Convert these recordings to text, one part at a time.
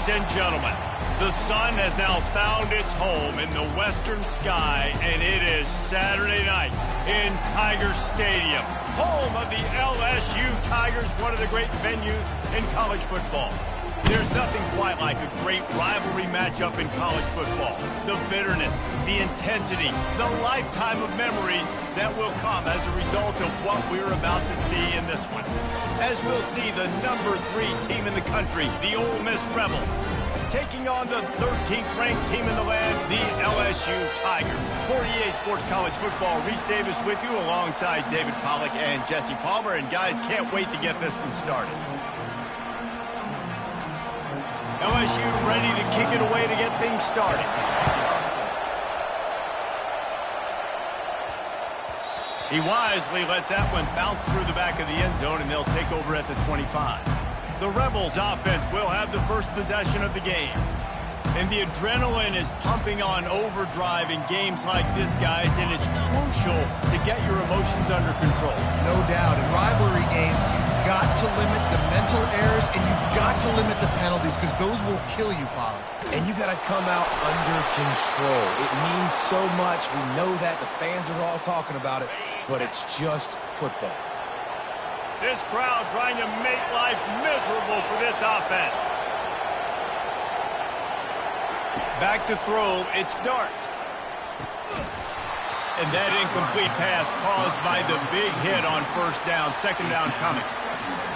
Ladies and gentlemen, the sun has now found its home in the western sky, and it is Saturday night in Tiger Stadium, home of the LSU Tigers, one of the great venues in college football. There's nothing quite like a great rivalry matchup in college football. The bitterness, the intensity, the lifetime of memories that will come as a result of what we're about to see in this one. As we'll see the number 3 team in the country, the Ole Miss Rebels, taking on the 13th ranked team in the land, the LSU Tigers. For EA Sports College Football, Reese Davis with you alongside David Pollack and Jesse Palmer. And guys, can't wait to get this one started. LSU ready to kick it away to get things started. He wisely lets that one bounce through the back of the end zone, and they'll take over at the 25. The Rebels offense will have the first possession of the game. And the adrenaline is pumping on overdrive in games like this, guys, and it's crucial to get your emotions under control. No doubt. In rivalry games, you've got to limit the mental errors, and you've got to limit the penalties, because those will kill you, Pollard. And you got to come out under control. It means so much. We know that. The fans are all talking about it, but it's just football. This crowd trying to make life miserable for this offense. Back to throw, it's Dart. And that incomplete pass caused by the big hit on first down, second down coming.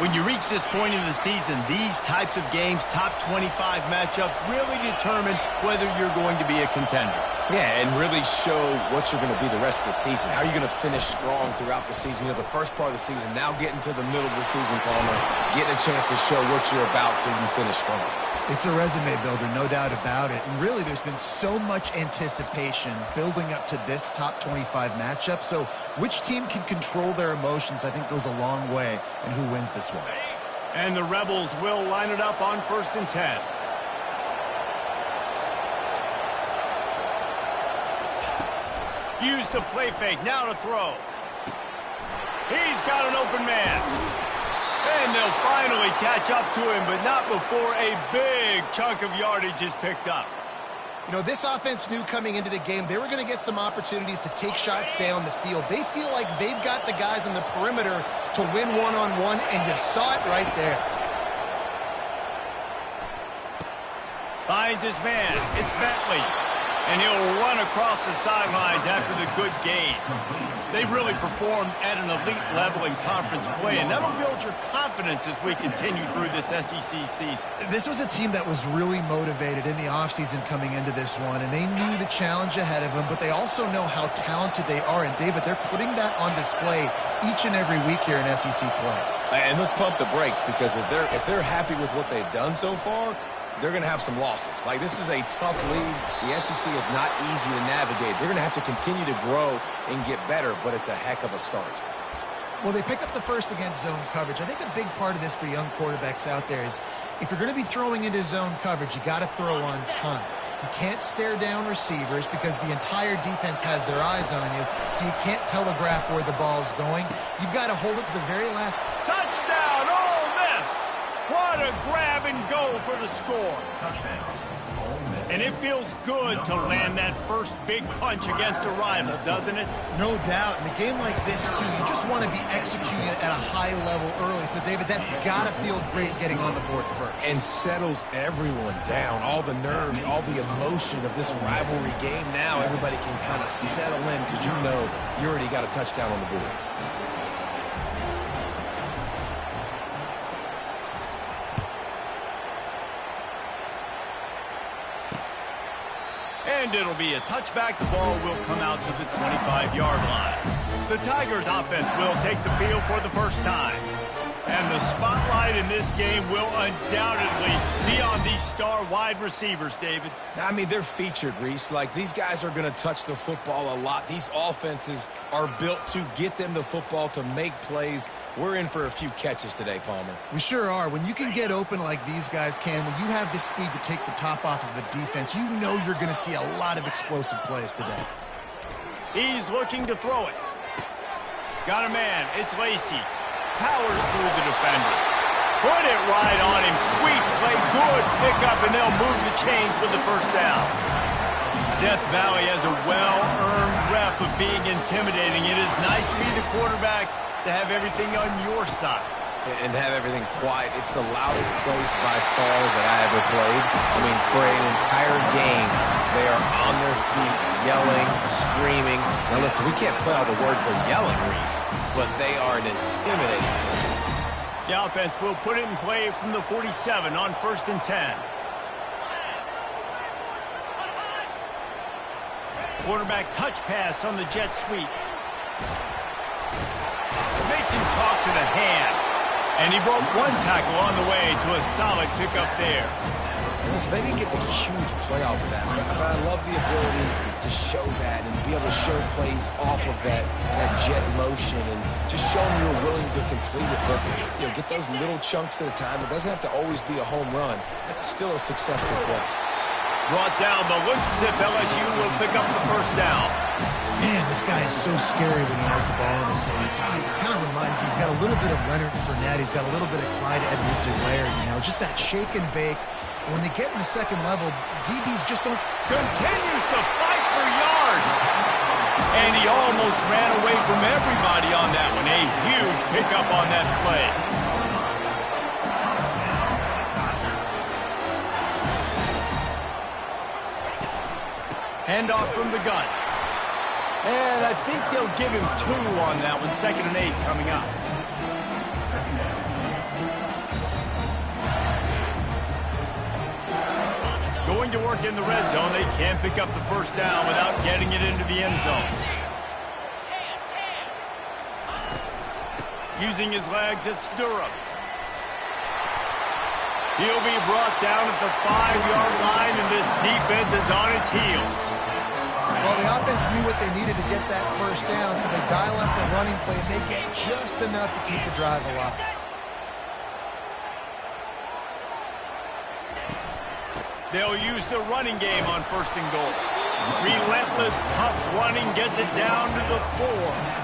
When you reach this point in the season, these types of games, top 25 matchups, really determine whether you're going to be a contender. Yeah, and really show what you're going to be the rest of the season. How are you going to finish strong throughout the season? You know, the first part of the season, now getting to the middle of the season, Palmer, getting a chance to show what you're about so you can finish strong. It's a resume builder, no doubt about it. And really, there's been so much anticipation building up to this top 25 matchup. So which team can control their emotions, I think, goes a long way in who wins this one. And the Rebels will line it up on 1st and 10. Use the play fake, now to throw. He's got an open man. And they'll finally catch up to him, but not before a big chunk of yardage is picked up. You know, this offense knew coming into the game they were going to get some opportunities to take shots down the field. They feel like they've got the guys on the perimeter to win one-on-one, and you saw it right there. Finds his man. It's Bentley. And he'll run across the sidelines after the good gain. They've really performed at an elite level in conference play, and that'll build your confidence as we continue through this SEC season. This was a team that was really motivated in the offseason coming into this one, and they knew the challenge ahead of them, but they also know how talented they are. And, David, they're putting that on display each and every week here in SEC play. And let's pump the brakes, because if they're happy with what they've done so far, they're going to have some losses. Like, this is a tough league. The SEC is not easy to navigate. They're going to have to continue to grow and get better, but it's a heck of a start. Well, they pick up the first against zone coverage. I think a big part of this for young quarterbacks out there is if you're going to be throwing into zone coverage, you got to throw on time. You can't stare down receivers because the entire defense has their eyes on you, so you can't telegraph where the ball's going. You've got to hold it to the very last. Touchdown, Ole Miss! What a grab and go for the score. And it feels good to land that first big punch against a rival, doesn't it? No doubt. In a game like this, too, you just want to be executing it at a high level early. So, David, that's got to feel great getting on the board first. And settles everyone down. All the nerves, all the emotion of this rivalry game. Now everybody can kind of settle in because you know you already got a touchdown on the board. And it'll be a touchback. The ball will come out to the 25-yard line. The Tigers offense will take the field for the first time. And the spotlight in this game will undoubtedly be on these star wide receivers, David. I mean, they're featured, Reese. Like, these guys are going to touch the football a lot. These offenses are built to get them the football, to make plays. We're in for a few catches today, Palmer. We sure are. When you can get open like these guys can, when you have the speed to take the top off of a defense, you know you're going to see a lot of explosive plays today. He's looking to throw it. Got a man. It's Lacey. Powers through the defender. Put it right on him. Sweet play, good pickup, and they'll move the chains with the first down. Death Valley has a well-earned rep of being intimidating. It is nice to be the quarterback, to have everything on your side. And have everything quiet. It's the loudest place by far that I ever played. I mean, for an entire game, they are on their feet, yelling, screaming. Now listen, we can't play all the words they're yelling, Reese, but they are an intimidating play. The offense will put it in play from the 47 on 1st and 10. Quarterback touch pass on the jet sweep. Makes him talk to the hand. And he broke one tackle on the way to a solid pickup there. And listen, they didn't get the huge play off of that, but I love the ability to show that and be able to show plays off of that jet motion and just show them you're willing to complete it. But, you know, get those little chunks at a time. It doesn't have to always be a home run. That's still a successful play. Brought down, but looks as if LSU will pick up the first down. Man, this guy is so scary when he has the ball in his hands. It kind of reminds me, he's got a little bit of Leonard Fournette. He's got a little bit of Clyde Edwards-Helaire, you know, just that shake and bake. And when they get in the second level, DBs just don't... Continues to fight for yards. And he almost ran away from everybody on that one. A huge pickup on that play. Handoff from the gun. And I think they'll give him 2 on that one. 2nd and 8 coming up. Going to work in the red zone. They can't pick up the first down without getting it into the end zone. Using his legs, it's Durham. He'll be brought down at the 5-yard line, and this defense is on its heels. Well, the offense knew what they needed to get that first down, so they dial up the running play, and they get just enough to keep the drive alive. They'll use the running game on 1st and goal. Relentless, tough running gets it down to the 4.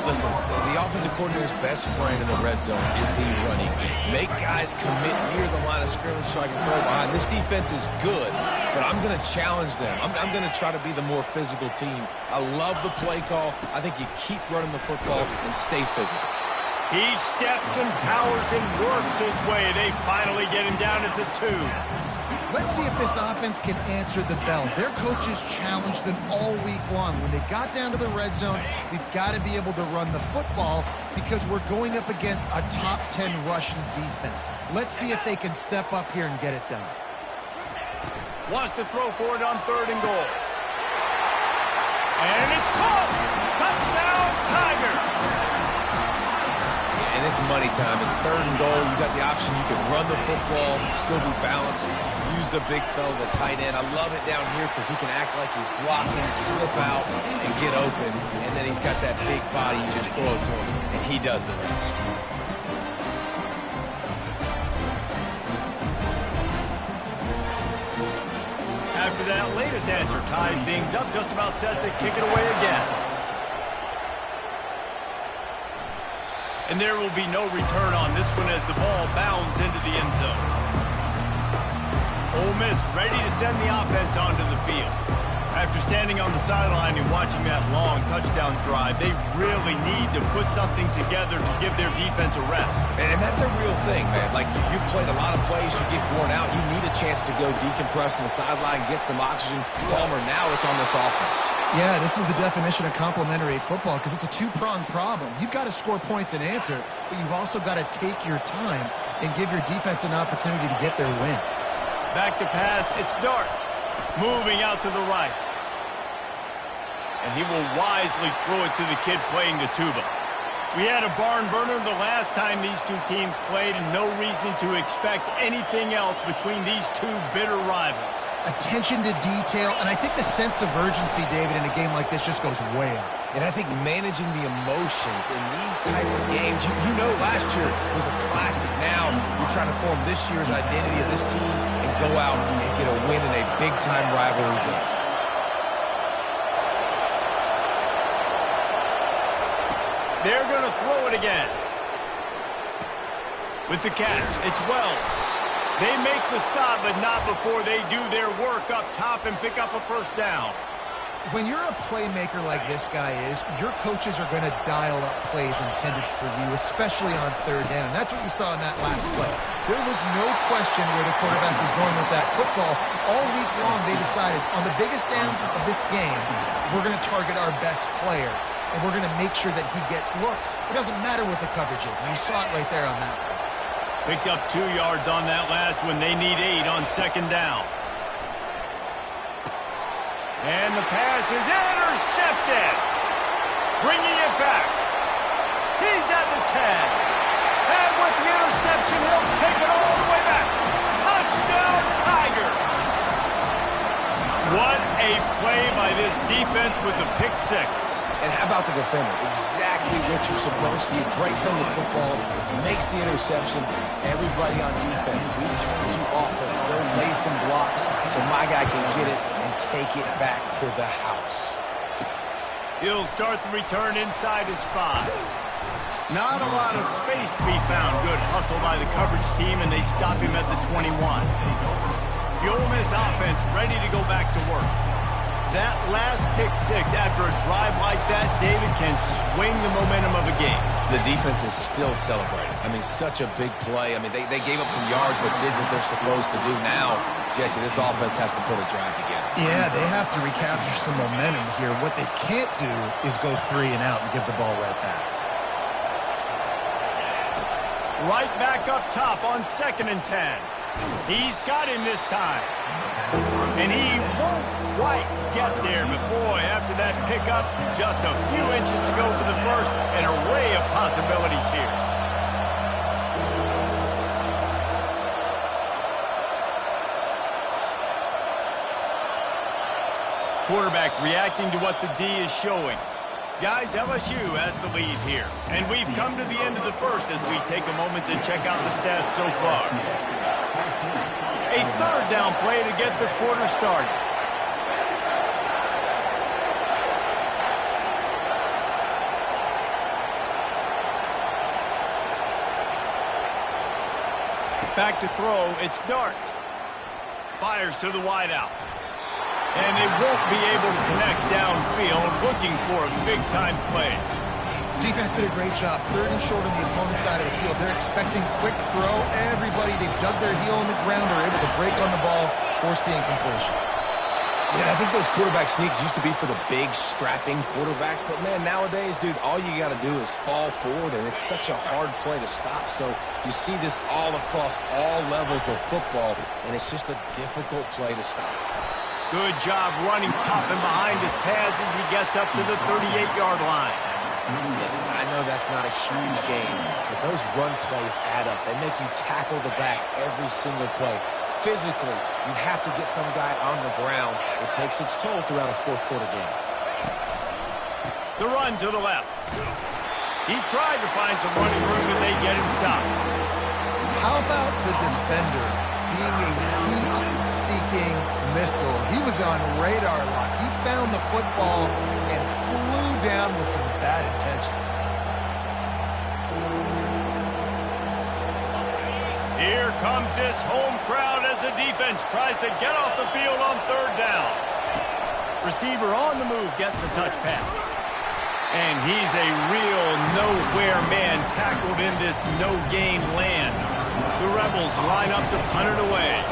Listen, the offensive coordinator's best friend in the red zone is the running game. Make guys commit near the line of scrimmage so I can throw behind. This defense is good, but I'm going to challenge them. I'm going to try to be the more physical team. I love the play call. I think you keep running the football and stay physical. He steps and powers and works his way. They finally get him down at the 2. Let's see if this offense can answer the bell. Their coaches challenged them all week long. When they got down to the red zone, we've got to be able to run the football because we're going up against a top 10 Russian defense. Let's see if they can step up here and get it done. Wants to throw for it on 3rd and goal. And it's caught! Touchdown, Tigers! And it's money time. It's 3rd and goal. You got the option. You can run the football, still be balanced, use the big fella, the tight end. I love it down here because he can act like he's blocking, slip out, and get open. And then he's got that big body. You just throw it to him, and he does the rest. After that latest answer tied things up, just about set to kick it away again. And there will be no return on this one as the ball bounds into the end zone. Ole Miss ready to send the offense onto the field. After standing on the sideline and watching that long touchdown drive, they really need to put something together to give their defense a rest. And that's a real thing, man. Like, you played a lot of plays, you get worn out. You need a chance to go decompress on the sideline, get some oxygen. Palmer, now it's on this offense. Yeah, this is the definition of complementary football because it's a 2-pronged problem. You've got to score points and answer, but you've also got to take your time and give your defense an opportunity to get their win. Back to pass, it's Dart. Moving out to the right. And he will wisely throw it to the kid playing the tuba. We had a barn burner the last time these two teams played, and no reason to expect anything else between these two bitter rivals. Attention to detail, and I think the sense of urgency, David, in a game like this just goes way up. And I think managing the emotions in these type of games, you know last year was a classic. Now you're trying to form this year's identity of this team and go out and get a win in a big-time rivalry game. They're going to throw it again. With the catch, it's Wells. They make the stop, but not before they do their work up top and pick up a first down. When you're a playmaker like this guy is, your coaches are going to dial up plays intended for you, especially on third down. That's what you saw in that last play. There was no question where the quarterback was going with that football. All week long, they decided on the biggest downs of this game, we're going to target our best player, and we're going to make sure that he gets looks. It doesn't matter what the coverage is, and you saw it right there on that one. Picked up 2 yards on that last one. They need 8 on second down. And the pass is intercepted. Bringing it back. He's at the 10. And with the interception, he'll take it all the way back. Touchdown, Tiger. What a play by this defense with the pick six. And how about the defender? Exactly what you're supposed to do. He breaks on the football, makes the interception. Everybody on defense, we turn to offense. Go lay some blocks so my guy can get it and take it back to the house. He'll start the return inside his 5. Not a lot of space to be found. Good hustle by the coverage team, and they stop him at the 21. The Ole Miss offense ready to go back to work. That last pick six after a drive like that, David, can swing the momentum of a game. The defense is still celebrating. I mean, such a big play. I mean, they gave up some yards but did what they're supposed to do. Now, Jesse, this offense has to put a drive together. Yeah, they have to recapture some momentum here. What they can't do is go 3 and out and give the ball right back. Right back up top on 2nd and 10. He's got him this time. And he won't quite get there, but boy, after that pickup, just a few inches to go for the first. An array of possibilities here. Quarterback reacting to what the D is showing. Guys, LSU has the lead here. And we've come to the end of the first as we take a moment to check out the stats so far. A third down play to get the quarter started. Back to throw, it's Dart. Fires to the wideout. And they won't be able to connect downfield, looking for a big-time play. Defense did a great job. 3rd and short on the opponent's side of the field. They're expecting quick throw. Everybody, they've dug their heel in the ground. They're able to break on the ball, force the incompletion. Yeah, I think those quarterback sneaks used to be for the big, strapping quarterbacks. But, man, nowadays, dude, all you got to do is fall forward, and it's such a hard play to stop. So you see this all across all levels of football, and it's just a difficult play to stop. Good job running tough and behind his pads as he gets up to the 38-yard line. Listen, I know that's not a huge game, but those run plays add up. They make you tackle the back every single play. Physically, you have to get some guy on the ground. It takes its toll throughout a fourth-quarter game. The run to the left. He tried to find some running room, but they get him stopped. How about the defender being a heat-seeking missile? He was on radar lock. He found the football and flew down with some bad intentions. Here comes this home crowd as the defense tries to get off the field on 3rd down. Receiver on the move gets the touch pass. And he's a real nowhere man tackled in this no-gain land. The Rebels line up to punt it away.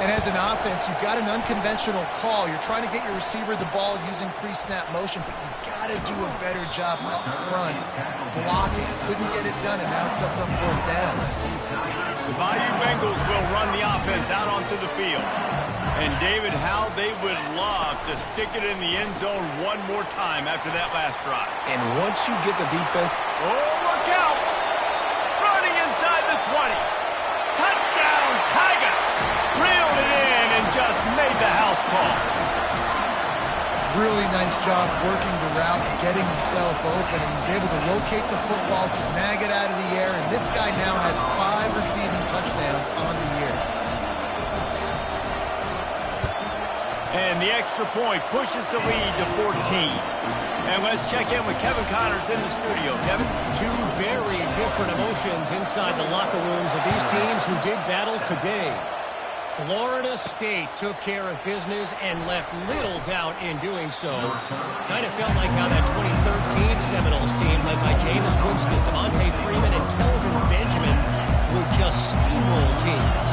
And as an offense, you've got an unconventional call. You're trying to get your receiver the ball using pre-snap motion, but you've got to do a better job up front blocking. Couldn't get it done, and now it sets up 4th down. The Bayou Bengals will run the offense out onto the field. And David, how they would love to stick it in the end zone one more time after that last drive. And once you get the defense... Oh, look out! Running inside the 20. Touchdown, Tigers! Reeled it in and just made the house call. Really nice job working the route and getting himself open, and he's able to locate the football, snag it out of the air, and this guy now has 5 receiving touchdowns on the year. And the extra point pushes the lead to 14. And let's check in with Kevin Connors in the studio. Kevin? Two very different emotions inside the locker rooms of these teams who did battle today. Florida State took care of business and left little doubt in doing so. Kind of felt like how that 2013 Seminoles team led by Jameis Winston, Devontae Freeman, and Kelvin Benjamin would just steamroll teams.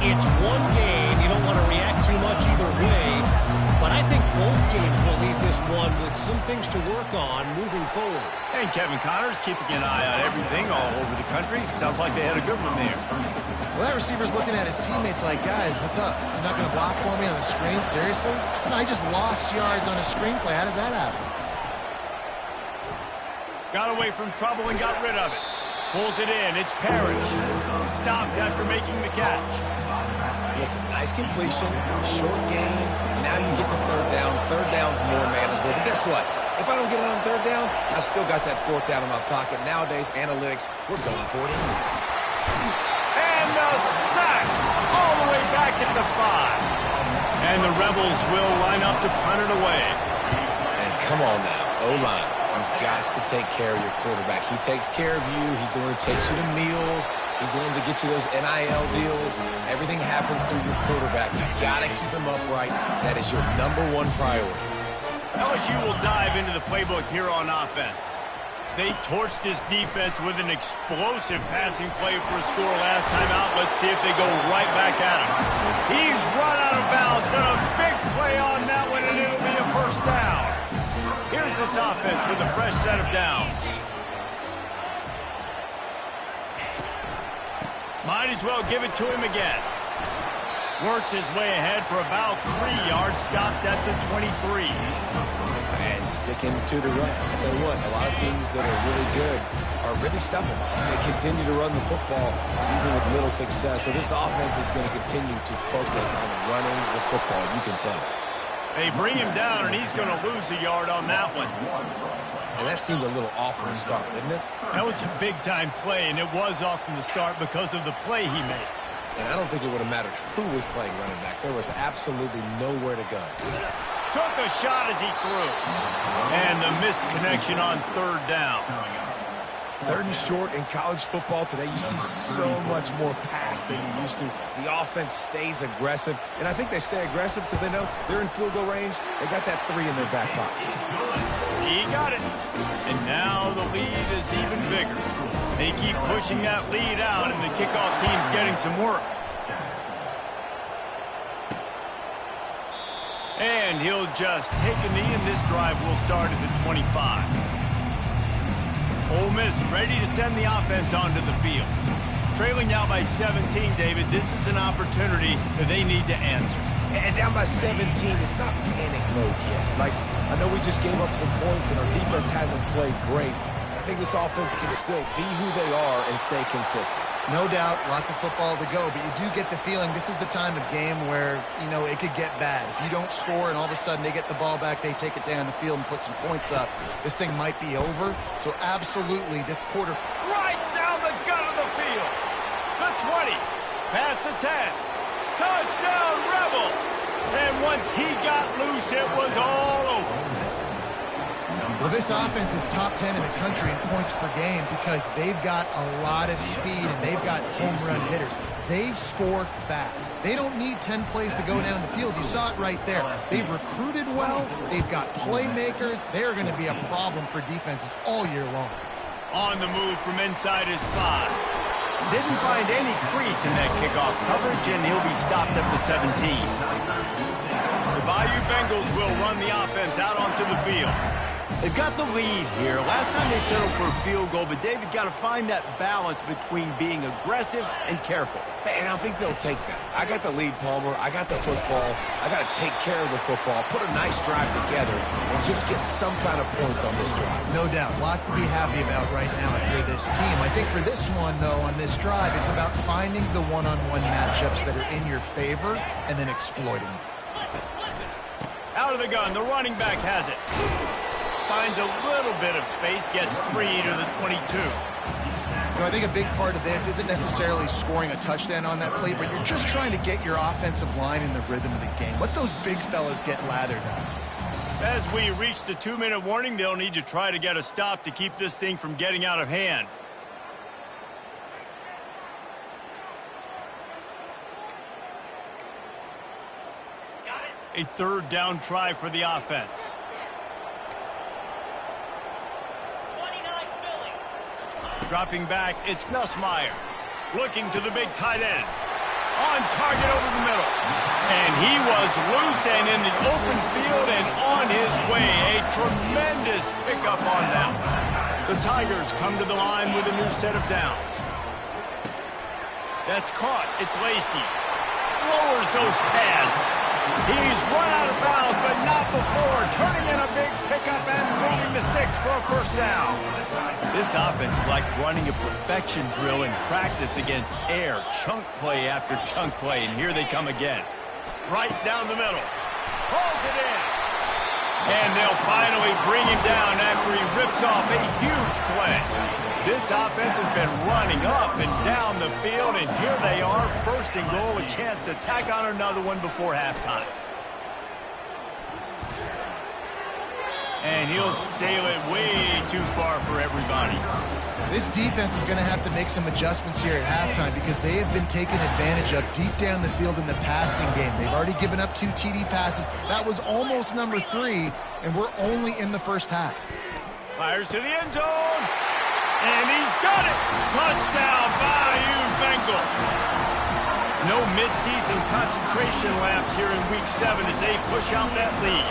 It's one game. You don't want to react too much either way. But I think both teams will leave this one with some things to work on moving forward. And Kevin Connors keeping an eye on everything all over the country. Sounds like they had a good one there. Well, that receiver's looking at his teammates like, guys, what's up? You're not going to block for me on the screen? Seriously? No, I just lost yards on a screenplay. How does that happen? Got away from trouble and got rid of it. Pulls it in. It's Parrish. Stopped after making the catch. Listen, nice completion, short gain. Now you get to third down. Third down's more manageable. But guess what? If I don't get it on third down, I still got that fourth down in my pocket. Nowadays, analytics, we're going for it anyways. And the sack all the way back at the 5. And the Rebels will line up to punt it away. And come on now, O-line. You've got to take care of your quarterback. He takes care of you. He's the one who takes you to meals. He's the one to get you those NIL deals. Everything happens through your quarterback. You've got to keep him upright. That is your #1 priority. LSU will dive into the playbook here on offense. They torched this defense with an explosive passing play for a score last time out. Let's see if they go right back at him. He's run out of bounds, but a big play on that one, and it'll be a first down. Here's this offense with a fresh set of downs. Might as well give it to him again. Works his way ahead for about 3 yards, stopped at the 23. And sticking to the run. I tell you what, a lot of teams that are really good are really stubborn. They continue to run the football even with little success. So this offense is going to continue to focus on running the football. You can tell. They bring him down, and he's going to lose a yard on that one. And that seemed a little off from the start, didn't it? That was a big-time play, and it was off from the start because of the play he made. And I don't think it would have mattered who was playing running back. There was absolutely nowhere to go. Took a shot as he threw. And the missed connection on third down. Third and short in college football today, you see so much more pass than you used to. The offense stays aggressive, and I think they stay aggressive because they know they're in field goal range. They got that 3 in their back pocket. He got it. And now the lead is even bigger. They keep pushing that lead out, and the kickoff team's getting some work. And he'll just take a knee, and this drive will start at the 25. Ole Miss ready to send the offense onto the field. Trailing now by 17, David. This is an opportunity that they need to answer. And down by 17, it's not panic mode yet. Like, I know we just gave up some points and our defense hasn't played great. I think this offense can still be who they are and stay consistent. No doubt, lots of football to go, but you do get the feeling this is the time of game where, you know, it could get bad. If you don't score and all of a sudden they get the ball back, they take it down the field and put some points up, this thing might be over. So absolutely, this quarter... Right down the gut of the field. The 20, past the 10. Touchdown, Rebels. And once he got loose, it was all over. Well, this offense is top 10 in the country in points per game because they've got a lot of speed and they've got home run hitters. They score fast. They don't need 10 plays to go down the field. You saw it right there. They've recruited well. They've got playmakers. They're going to be a problem for defenses all year long. On the move from inside his 5. Didn't find any crease in that kickoff coverage, and he'll be stopped at the 17. The Bayou Bengals will run the offense out onto the field. They've got the lead here. Last time they settled for a field goal, but David got to find that balance between being aggressive and careful. And I think they'll take that. I got the lead, Palmer. I got the football. I got to take care of the football, put a nice drive together, and just get some kind of points on this drive. No doubt. Lots to be happy about right now if you're this team. I think for this one, though, on this drive, it's about finding the one-on-one matchups that are in your favor and then exploiting them. Out of the gun, the running back has it. Finds a little bit of space, gets 3 to the 22. I think a big part of this isn't necessarily scoring a touchdown on that play, but you're just trying to get your offensive line in the rhythm of the game. Let those big fellas get lathered up. As we reach the 2-minute warning, they'll need to try to get a stop to keep this thing from getting out of hand. A third down try for the offense. Dropping back, it's Nussmeier. Looking to the big tight end. On target over the middle. And he was loose and in the open field and on his way. A tremendous pickup on them. The Tigers come to the line with a new set of downs. That's caught. It's Lacey. Lowers those pads. He's run out of bounds, but not before. Turning in a big pickup and moving the sticks for a first down. This offense is like running a perfection drill in practice against air. Chunk play after chunk play, and here they come again. Right down the middle. Pulls it in. And they'll finally bring him down after he rips off a huge play. This offense has been running up and down the field, and here they are, first and goal, a chance to tack on another one before halftime. And he'll sail it way too far for everybody. This defense is going to have to make some adjustments here at halftime because they have been taken advantage of deep down the field in the passing game. They've already given up 2 TD passes. That was almost number 3, and we're only in the first half. Fires to the end zone. And he's got it! Touchdown, Bayou Bengals! No midseason concentration laps here in Week 7 as they push out that lead.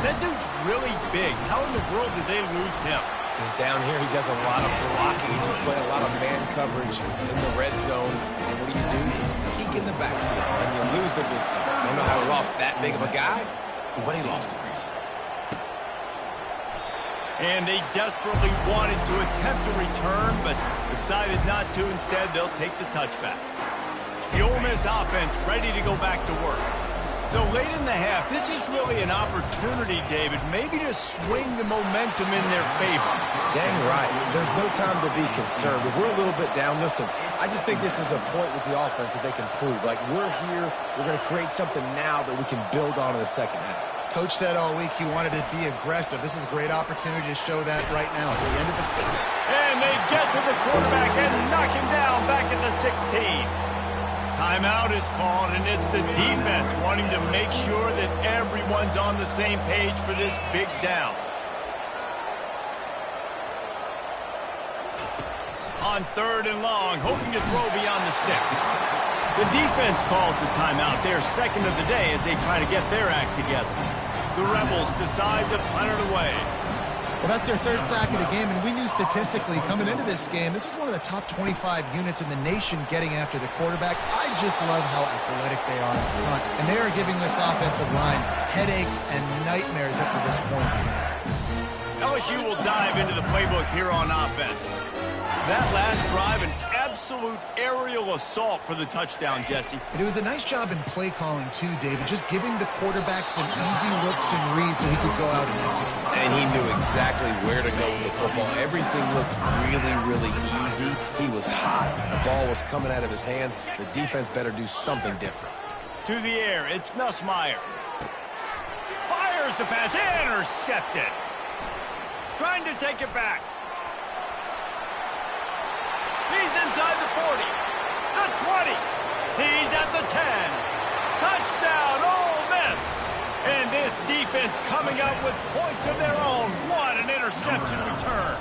That dude's really big. How in the world did they lose him? Because down here he does a lot of blocking. You play a lot of man coverage in the red zone. And what do? Peek in the backfield, and you lose the big fella. Don't know how he lost that big of a guy, but he lost a race. And they desperately wanted to attempt a return, but decided not to. Instead, they'll take the touchback. The Ole Miss offense ready to go back to work. So late in the half, this is really an opportunity, David, maybe to swing the momentum in their favor. Dang right. There's no time to be concerned. If we're a little bit down, listen, I just think this is a point with the offense that they can prove. Like, we're here, we're going to create something now that we can build on in the second half. Coach said all week he wanted to be aggressive. This is a great opportunity to show that right now at the end of the field. And they get to the quarterback and knock him down back at the 16. Timeout is called, and it's the defense wanting to make sure that everyone's on the same page for this big down. On 3rd and long, hoping to throw beyond the sticks. The defense calls the timeout, their second of the day, as they try to get their act together. The Rebels decide to punt it away. Well, that's their 3rd sack of the game, and we knew statistically coming into this game, this is one of the top 25 units in the nation getting after the quarterback. I just love how athletic they are up front, and they are giving this offensive line headaches and nightmares up to this point. LSU will dive into the playbook here on offense. That last drive, an absolute aerial assault for the touchdown, Jesse. And it was a nice job in play calling, too, David, just giving the quarterback some easy looks and reads so he could go out and execute. And he knew exactly where to go with the football. Everything looked really, really easy. He was hot. The ball was coming out of his hands. The defense better do something different. To the air, it's Nussmeier. Fires the pass, intercepted. Trying to take it back. He's inside the 40, the 20, he's at the 10. Touchdown, Ole Miss. And this defense coming up with points of their own. What an interception return.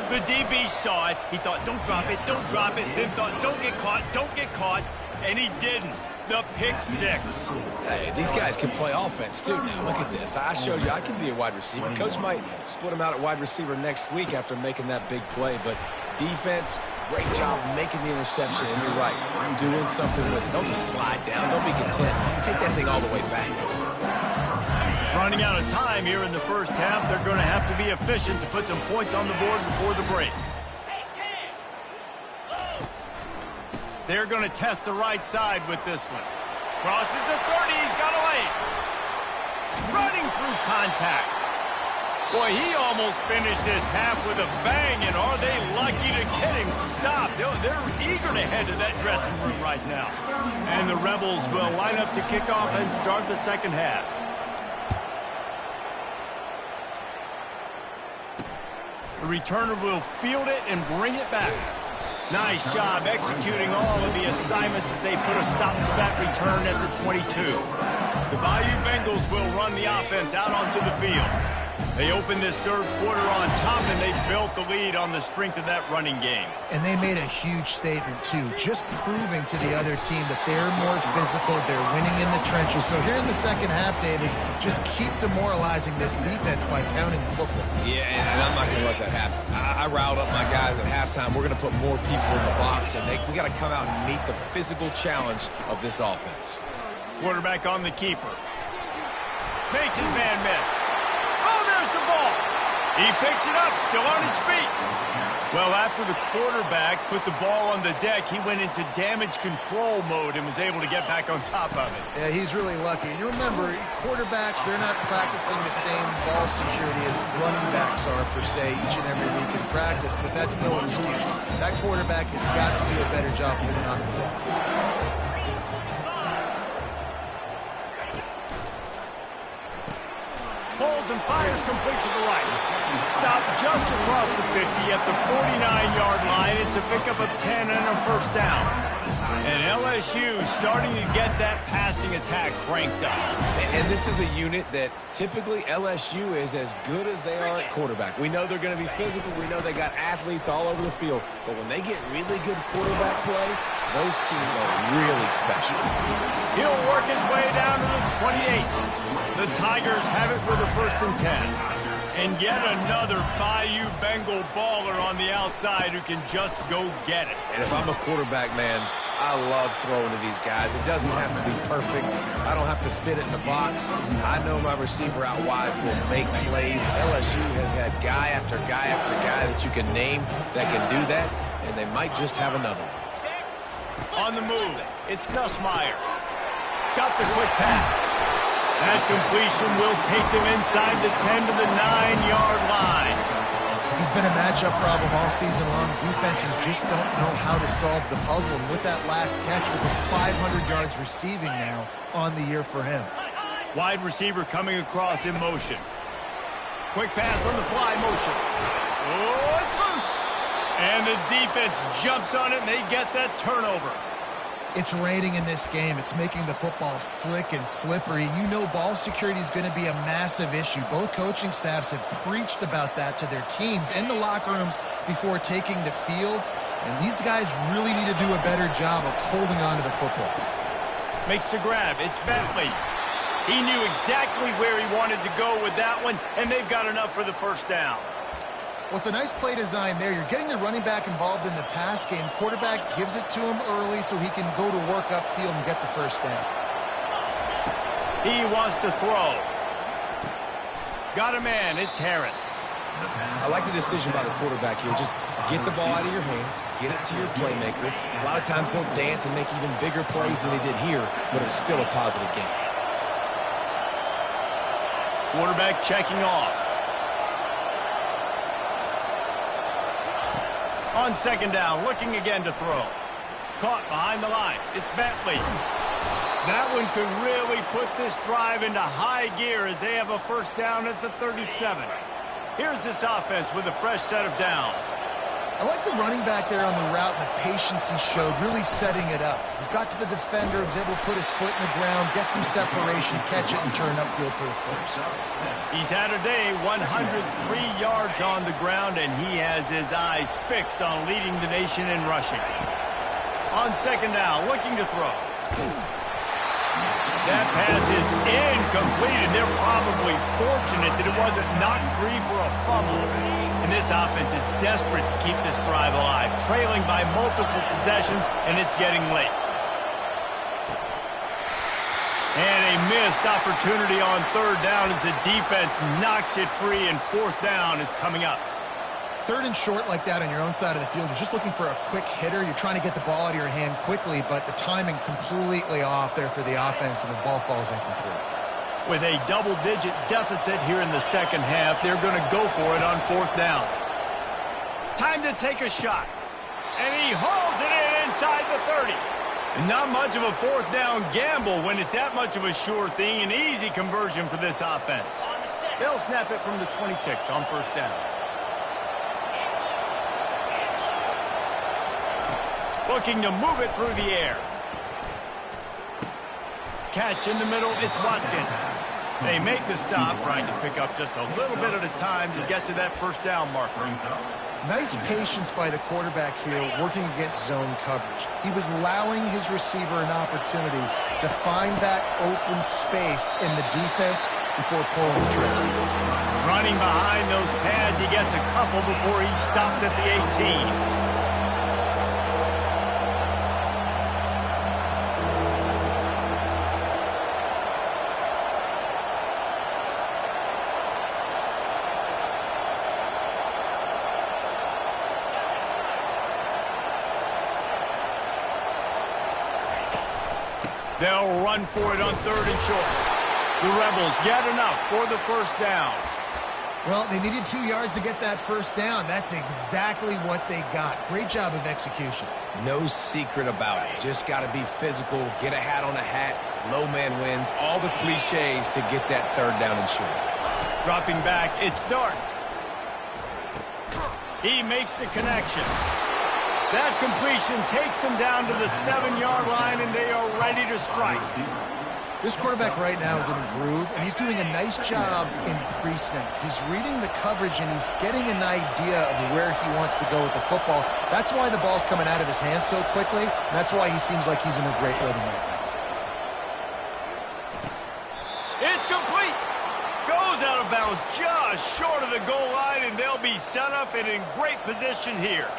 The DB saw it. He thought, don't drop it, then thought, don't get caught, and he didn't. The pick 6. Hey, these guys can play offense, too. Now, look at this. I showed you I can be a wide receiver. Coach might split him out at wide receiver next week after making that big play, but defense, great job making the interception, and you're right, doing something with it. Don't just slide down. Don't be content. Take that thing all the way back. Running out of time here in the first half, they're going to have to be efficient to put some points on the board before the break. They're going to test the right side with this one. Crosses the 30, he's got a lane. Running through contact. Boy, he almost finished this half with a bang, and are they lucky to get him stopped? They're eager to head to that dressing room right now. And the Rebels will line up to kick off and start the second half. The returner will field it and bring it back. Nice job executing all of the assignments as they put a stop to that return at the 22. The Bayou Bengals will run the offense out onto the field. They opened this third quarter on top, and they built the lead on the strength of that running game. And they made a huge statement, too, just proving to the other team that they're more physical, they're winning in the trenches. So here in the second half, David, just keep demoralizing this defense by pounding the football. Yeah, and I'm not going to let that happen. I riled up my guys at halftime. We're going to put more people in the box, and we got to come out and meet the physical challenge of this offense. Quarterback on the keeper. Makes his man miss. Oh, there's the ball. He picks it up, still on his feet. Well, after the quarterback put the ball on the deck, he went into damage control mode and was able to get back on top of it. Yeah, he's really lucky. And you remember, quarterbacks, they're not practicing the same ball security as running backs are, per se, each and every week in practice, but that's no excuse. That quarterback has got to do a better job holding on to the ball. Holds and fires complete to the right. Stopped just across the 50 at the 49-yard line. It's a pickup of 10 and a first down. And LSU starting to get that passing attack cranked up. And this is a unit that typically LSU is as good as they are at quarterback. We know they're going to be physical. We know they got athletes all over the field. But when they get really good quarterback play, those teams are really special. He'll work his way down to the 28. The Tigers have it with a 1st and 10. And yet another Bayou Bengal baller on the outside who can just go get it. And if I'm a quarterback, man, I love throwing to these guys. It doesn't have to be perfect. I don't have to fit it in the box. I know my receiver out wide will make plays. LSU has had guy after guy after guy that you can name that can do that, and they might just have another one. On the move, it's Nussmeier. Got the quick pass. That completion will take them inside the 10 to the 9-yard line. He's been a matchup problem all season long. Defenses just don't know how to solve the puzzle. And with that last catch, over 500 yards receiving now on the year for him. Wide receiver coming across in motion. Quick pass on the fly motion. Oh, it's loose. And the defense jumps on it, and they get that turnover. It's raining in this game. It's making the football slick and slippery. You know ball security is going to be a massive issue. Both coaching staffs have preached about that to their teams in the locker rooms before taking the field. And these guys really need to do a better job of holding on to the football. Makes the grab. It's Bentley. He knew exactly where he wanted to go with that one, and they've got enough for the first down. Well, it's a nice play design there. You're getting the running back involved in the pass game. Quarterback gives it to him early so he can go to work upfield and get the first down. He wants to throw. Got a man. It's Harris. I like the decision by the quarterback here. Just get the ball out of your hands, get it to your playmaker. A lot of times he'll dance and make even bigger plays than he did here, but it was still a positive game. Quarterback checking off. On 2nd down, looking again to throw. Caught behind the line. It's Bentley. That one could really put this drive into high gear as they have a first down at the 37. Here's this offense with a fresh set of downs. I like the running back there on the route and the patience he showed, really setting it up. He got to the defender, was able to put his foot in the ground, get some separation, catch it, and turn upfield for the first. He's had a day, 103 yards on the ground, and he has his eyes fixed on leading the nation in rushing. On 2nd down, looking to throw. That pass is incomplete, and they're probably fortunate that it wasn't knocked free for a fumble. And this offense is desperate to keep this drive alive, trailing by multiple possessions, and it's getting late. And a missed opportunity on 3rd down as the defense knocks it free, and 4th down is coming up. 3rd and short like that on your own side of the field, you're just looking for a quick hitter. You're trying to get the ball out of your hand quickly, but the timing completely off there for the offense, and the ball falls incomplete. With a double-digit deficit here in the second half, they're going to go for it on 4th down. Time to take a shot. And he hauls it in inside the 30. And not much of a 4th down gamble when it's that much of a sure thing. An easy conversion for this offense. They'll snap it from the 26 on 1st down. Looking to move it through the air. Catch in the middle, it's Watkins. They make the stop, trying to pick up just a little bit at a time to get to that 1st down marker. Nice patience by the quarterback here working against zone coverage. He was allowing his receiver an opportunity to find that open space in the defense before pulling the trigger. Running behind those pads, he gets a couple before he's stopped at the 18. They'll run for it on 3rd and short. The Rebels get enough for the 1st down. Well, they needed 2 yards to get that 1st down. That's exactly what they got. Great job of execution. No secret about it. Just got to be physical, get a hat on a hat, low man wins, all the cliches to get that 3rd down and short. Dropping back, it's Dart. He makes the connection. That completion takes them down to the 7-yard line, and they are ready to strike. This quarterback right now is in a groove, and he's doing a nice job in pre-snap. He's reading the coverage, and he's getting an idea of where he wants to go with the football. That's why the ball's coming out of his hands so quickly, and that's why he seems like he's in a great rhythm right now. It's complete. Goes out of bounds just short of the goal line, and they'll be set up and in great position here.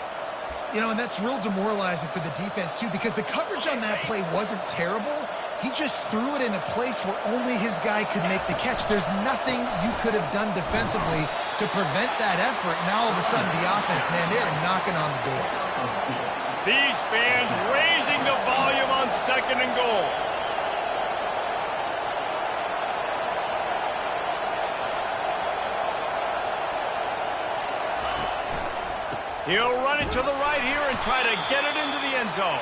You know, and that's real demoralizing for the defense, too, because the coverage on that play wasn't terrible. He just threw it in a place where only his guy could make the catch. There's nothing you could have done defensively to prevent that effort. Now, all of a sudden, the offense, man, they're knocking on the door. These fans raising the volume on 2nd and goal. He'll run it to the right here and try to get it into the end zone.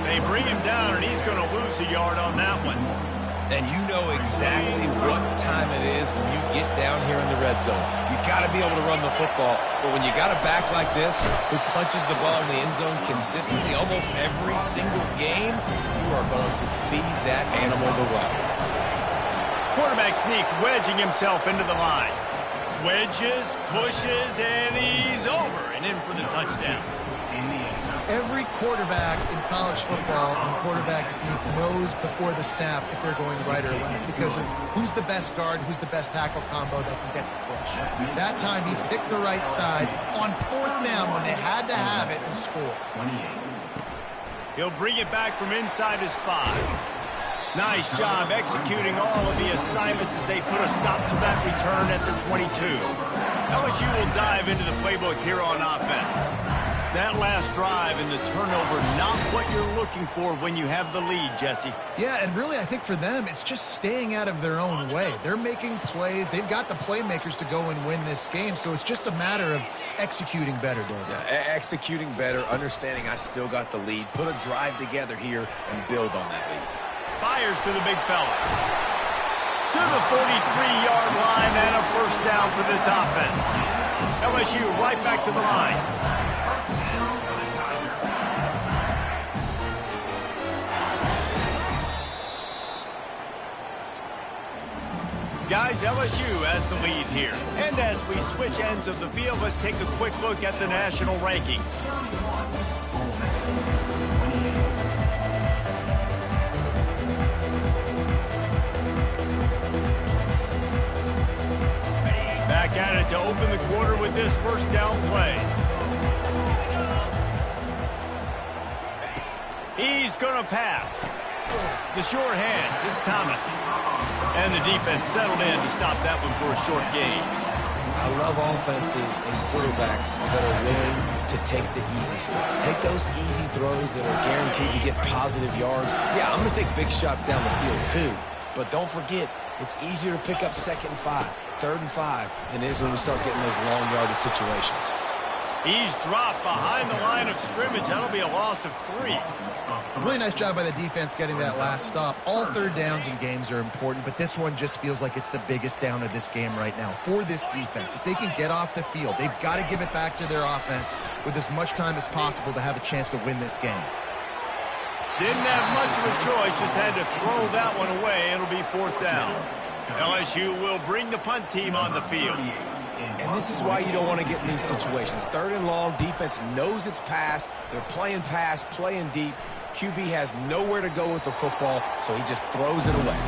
They bring him down, and he's going to lose a yard on that one. And you know exactly what time it is when you get down here in the red zone. You got to be able to run the football, but when you got a back like this who punches the ball in the end zone consistently almost every single game, you are going to feed that animal the run. Quarterback sneak wedging himself into the line. Wedges, pushes, and he's over and in for the touchdown. Every quarterback in college football on quarterback sneak knows before the snap if they're going right or left because of who's the best guard, who's the best tackle combo that can get the push. That time he picked the right side on 4th down when they had to have it and score. He'll bring it back from inside his 5. Nice job executing all of the assignments as they put a stop to that return at the 22. LSU will dive into the playbook here on offense. That last drive and the turnover, not what you're looking for when you have the lead, Jesse. Yeah, and really I think for them, it's just staying out of their own way. They're making plays. They've got the playmakers to go and win this game, so it's just a matter of executing better, David. Yeah, executing better, understanding I still got the lead, put a drive together here and build on that lead. Fires to the big fella. To the 43-yard line and a 1st down for this offense. LSU right back to the line. Guys, LSU has the lead here. And as we switch ends of the field, let's take a quick look at the national rankings. Back at it to open the quarter with this 1st down play. He's going to pass. The sure hands, it's Thomas. And the defense settled in to stop that one for a short gain. I love offenses and quarterbacks that are willing to take the easy stuff. Take those easy throws that are guaranteed to get positive yards. Yeah, I'm going to take big shots down the field too, But don't forget, it's easier to pick up 2nd and 5, 3rd and 5 than it is when we start getting those long yardage situations. He's dropped behind the line of scrimmage. That'll be a loss of 3. Really nice job by the defense getting that last stop. All 3rd downs in games are important, but this one just feels like it's the biggest down of this game right now for this defense. If they can get off the field, they've got to give it back to their offense with as much time as possible to have a chance to win this game. Didn't have much of a choice, just had to throw that one away. It'll be 4th down. LSU will bring the punt team on the field. And this is why you don't want to get in these situations. 3rd and long, defense knows it's pass. They're playing pass, playing deep. QB has nowhere to go with the football, so he just throws it away.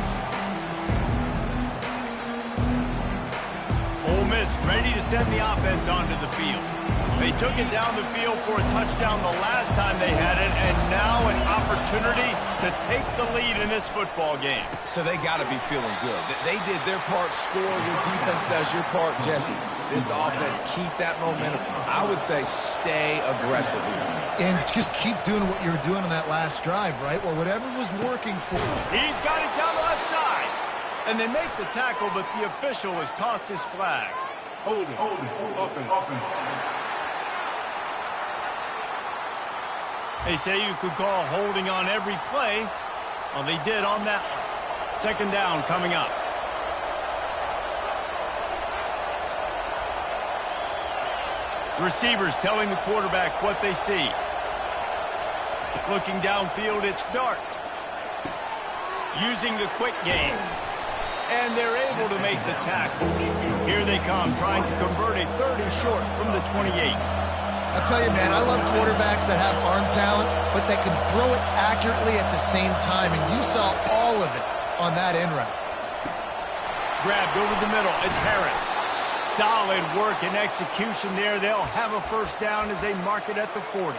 Ole Miss ready to send the offense onto the field. They took it down the field for a touchdown the last time they had it, and now an opportunity to take the lead in this football game. So they got to be feeling good. They did their part, score. Your defense does your part, Jesse. This offense, keep that momentum. I would say stay aggressive here. And just keep doing what you were doing on that last drive, right? Or whatever was working for you. He's got it down the left side. And they make the tackle, but the official has tossed his flag. Hold it. Offense. They say you could call holding on every play. Well, they did on that one. 2nd down coming up. Receivers telling the quarterback what they see. Looking downfield, it's Dart. Using the quick game. And they're able to make the tackle. Here they come, trying to convert a 3rd and short from the 28. I'll tell you, man, I love quarterbacks that have arm talent, but that can throw it accurately at the same time, and you saw all of it on that end run. Grabbed over the middle. It's Harris. Solid work and execution there. They'll have a 1st down as they mark it at the 40.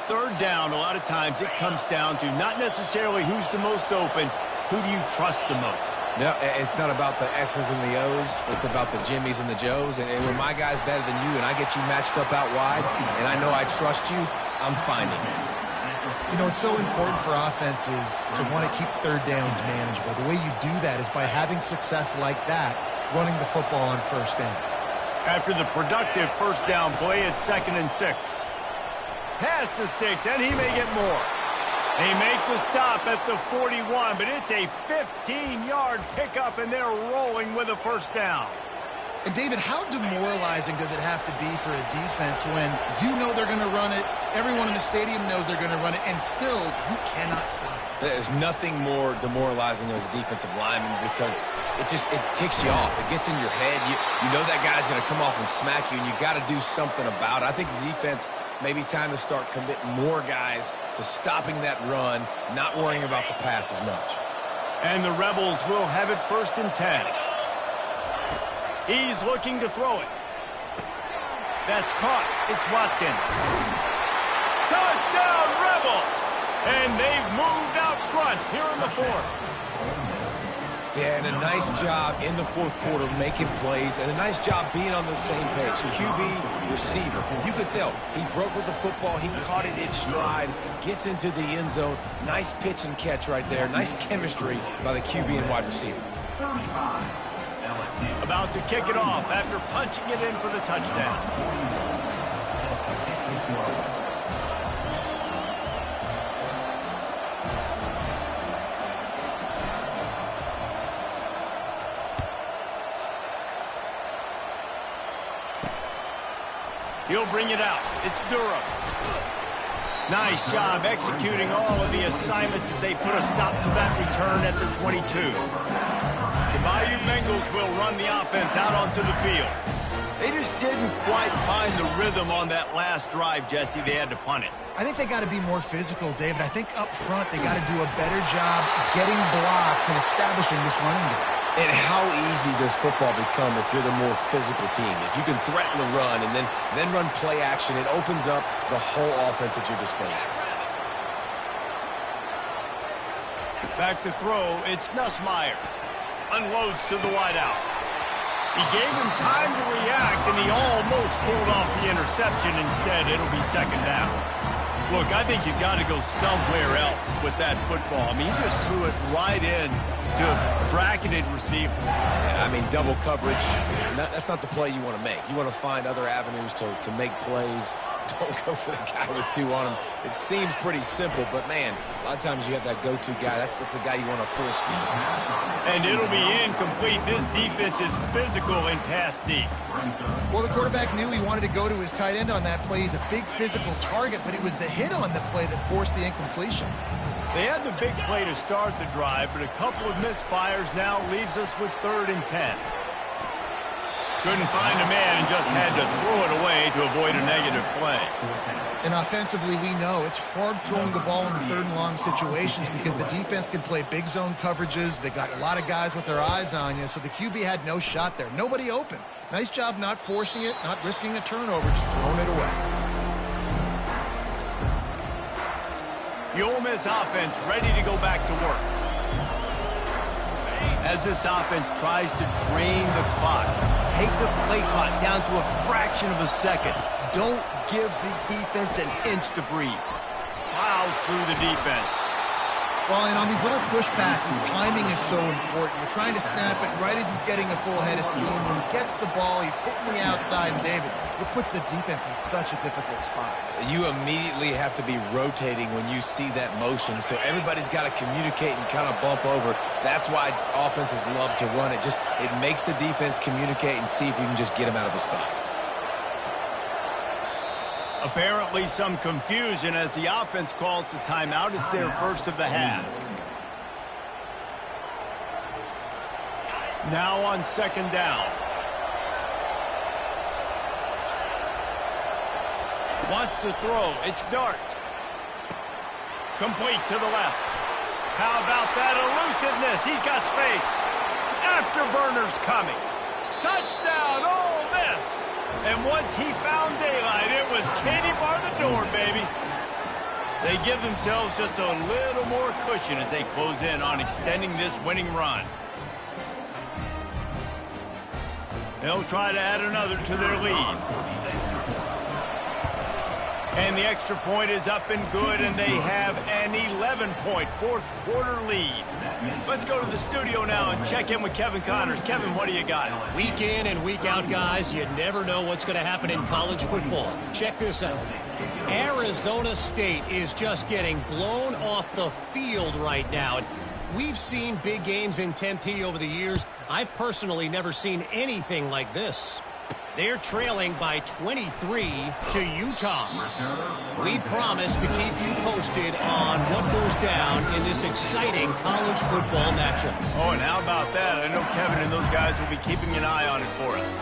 3rd down, a lot of times it comes down to not necessarily who's the most open, who do you trust the most? No, it's not about the X's and the O's. It's about the Jimmies and the Joes. And when my guy's better than you and I get you matched up out wide and I know I trust you, I'm finding it. You know, it's so important for offenses to want to keep 3rd downs manageable. The way you do that is by having success like that, running the football on 1st down. After the productive 1st down play, it's 2nd and 6. Pass the sticks, and he may get more. They make the stop at the 41, but it's a 15-yard pickup, and they're rolling with a 1st down. And, David, how demoralizing does it have to be for a defense when you know they're going to run it, everyone in the stadium knows they're going to run it, and still you cannot stop it? There's nothing more demoralizing as a defensive lineman because it ticks you off. It gets in your head. You know that guy's going to come off and smack you, and you got to do something about it. I think the defense maybe time to start committing more guys to stopping that run, not worrying about the pass as much. And the Rebels will have it 1st and 10. He's looking to throw it. That's caught. It's Watkins. Touchdown, Rebels! And they've moved out front here in the 4th. Yeah, and a nice job in the 4th quarter making plays, and a nice job being on the same page. QB, receiver. You could tell he broke with the football. He caught it in stride, gets into the end zone. Nice pitch and catch right there. Nice chemistry by the QB and wide receiver. About to kick it off after punching it in for the touchdown. He'll bring it out. It's Durham. Nice job executing all of the assignments as they put a stop to that return at the 22. The Bayou Bengals will run the offense out onto the field. They just didn't quite find the rhythm on that last drive, Jesse. They had to punt it. I think they got to be more physical, David. I think up front they got to do a better job getting blocks and establishing this running game. And how easy does football become if you're the more physical team? If you can threaten the run and then run play action, it opens up the whole offense at your disposal. Back to throw, it's Nussmeier. Unloads to the wideout. He gave him time to react, and he almost pulled off the interception. Instead, it'll be 2nd down. Look, I think you've got to go somewhere else with that football. I mean, you just threw it right in to a bracketed receiver. Yeah, I mean, double coverage, that's not the play you want to make. You want to find other avenues to make plays. Don't go for the guy with two on him. It seems pretty simple, but, man, a lot of times you have that go-to guy. That's the guy you want to force feed. And it'll be incomplete. This defense is physical and pass deep. Well, the quarterback knew he wanted to go to his tight end on that play. He's a big physical target, but it was the hit on the play that forced the incompletion. They had the big play to start the drive, but a couple of misfires now leaves us with 3rd and 10. Couldn't find a man and just had to throw it away to avoid a negative play. And offensively, we know it's hard throwing the ball in 3rd and long situations because the defense can play big zone coverages. They got a lot of guys with their eyes on you, so the QB had no shot there. Nobody open. Nice job not forcing it, not risking a turnover, just throwing it away. The Ole Miss offense ready to go back to work. As this offense tries to drain the clock, take the play clock down to a fraction of a second. Don't give the defense an inch to breathe. Plows through the defense. Well, and on these little push passes, timing is so important. You're trying to snap it right as he's getting a full head of steam. When he gets the ball, he's hitting the outside, and David, it puts the defense in such a difficult spot. You immediately have to be rotating when you see that motion, so everybody's got to communicate and kind of bump over. That's why offenses love to run it. It makes the defense communicate and see if you can just get him out of a spot. Apparently some confusion as the offense calls the timeout. It's their first of the half. Now on 2nd down. Wants to throw. It's Dart. Complete to the left. How about that elusiveness? He's got space. Afterburner's coming. Touchdown, Ole Miss. And once he found daylight, it was Katie bar the door, baby. They give themselves just a little more cushion as they close in on extending this winning run. They'll try to add another to their lead. And the extra point is up and good, and they have an 11-point fourth-quarter lead. Let's go to the studio now and check in with Kevin Connors. Kevin, what do you got? Week in and week out, guys, you never know what's going to happen in college football. Check this out. Arizona State is just getting blown off the field right now. We've seen big games in Tempe over the years. I've personally never seen anything like this. They're trailing by 23 to Utah. We promise to keep you posted on what goes down in this exciting college football matchup. Oh, and how about that? I know Kevin and those guys will be keeping an eye on it for us.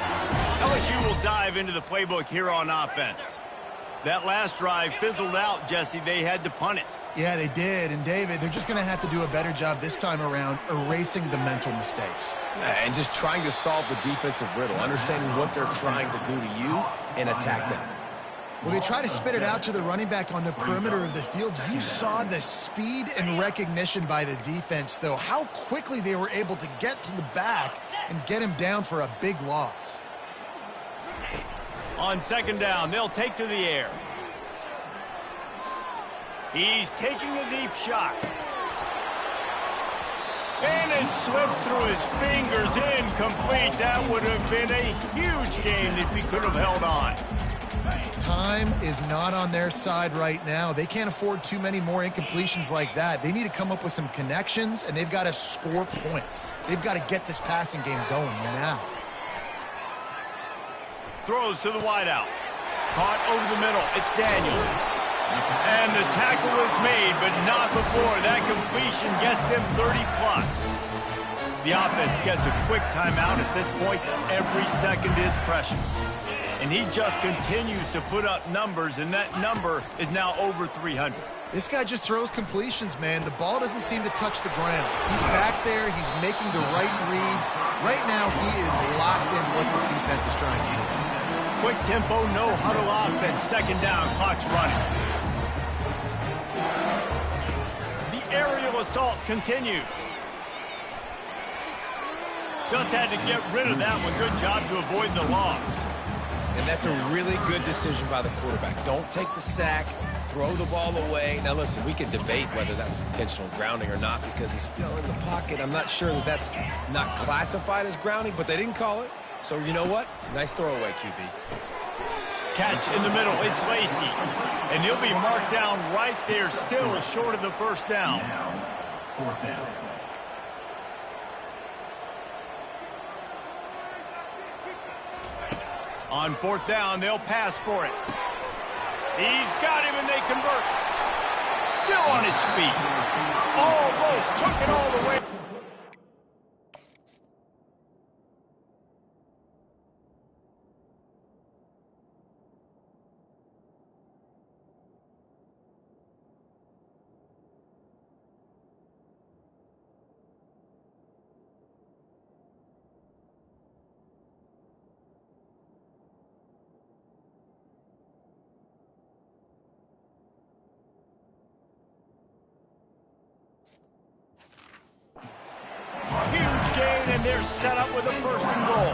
LSU will dive into the playbook here on offense. That last drive fizzled out, Jesse. They had to punt it. Yeah, they did. And, David, they're just going to have to do a better job this time around erasing the mental mistakes. And just trying to solve the defensive riddle, understanding what they're trying to do to you and attack them. Well, they try to spit it out to the running back on the perimeter of the field. You saw the speed and recognition by the defense, though, how quickly they were able to get to the back and get him down for a big loss. On 2nd down, they'll take to the air. He's taking a deep shot. And it slips through his fingers, incomplete. That would have been a huge gain if he could have held on. Time is not on their side right now. They can't afford too many more incompletions like that. They need to come up with some connections, and they've got to score points. They've got to get this passing game going now. Throws to the wideout. Caught over the middle. It's Daniels. And the tackle is made, but not before. That completion gets them 30-plus. The offense gets a quick timeout at this point. Every second is precious. And he just continues to put up numbers, and that number is now over 300. This guy just throws completions, man. The ball doesn't seem to touch the ground. He's back there. He's making the right reads. Right now, he is locked in what this defense is trying to do. Quick tempo, no huddle offense. 2nd down, clock's running. The aerial assault continues. Just had to get rid of that one. Good job to avoid the loss. And that's a really good decision by the quarterback. Don't take the sack. throw the ball away. Now, listen, we can debate whether that was intentional grounding or not because he's still in the pocket. I'm not sure that that's not classified as grounding, but they didn't call it. So, you know what? Nice throwaway, QB. Catch in the middle. It's Lacy. And he'll be marked down right there, still short of the first down. Fourth down. On fourth down, they'll pass for it. He's got him, and they convert. Still on his feet. Almost took it all the way. Huge gain, and they're set up with a first and goal.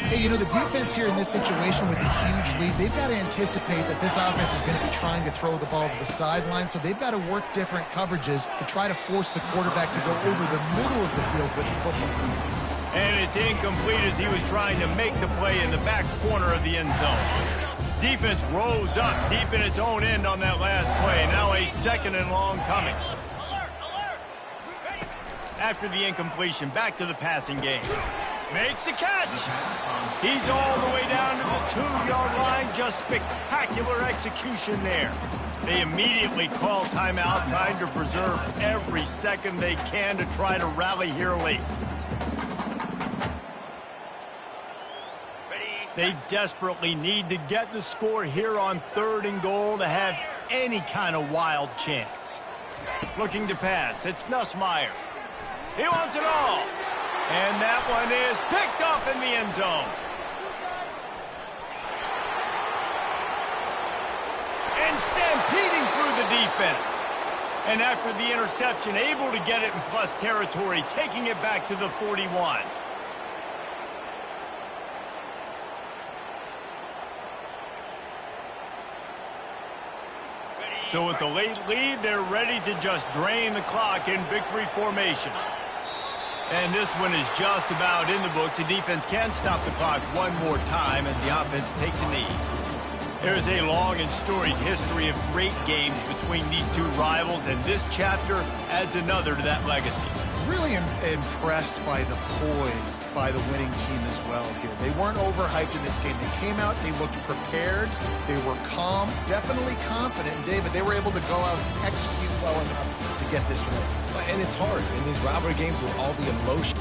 Hey, you know, the defense here in this situation with a huge lead, they've got to anticipate that this offense is going to be trying to throw the ball to the sideline, so they've got to work different coverages to try to force the quarterback to go over the middle of the field with the football. And it's incomplete as he was trying to make the play in the back corner of the end zone. Defense rose up deep in its own end on that last play. Now a second and long coming. After the incompletion, back to the passing game. Makes the catch. He's all the way down to the 2-yard line. Just spectacular execution there. They immediately call timeout, trying to preserve every second they can to try to rally here late. They desperately need to get the score here on 3rd and goal to have any kind of wild chance. Looking to pass. It's Nussmeier. He wants it all. And that one is picked off in the end zone. And stampeding through the defense. And after the interception, able to get it in plus territory, taking it back to the 41. So with the late lead, they're ready to just drain the clock in victory formation. And this one is just about in the books. The defense can stop the clock one more time as the offense takes a knee. There is a long and storied history of great games between these two rivals, and this chapter adds another to that legacy. Really impressed by the poise by the winning team as well here. They weren't overhyped in this game. They came out, they looked prepared, they were calm, definitely confident. And David, they were able to go out and execute well enough to get this win. And it's hard in these rivalry games with all the emotion.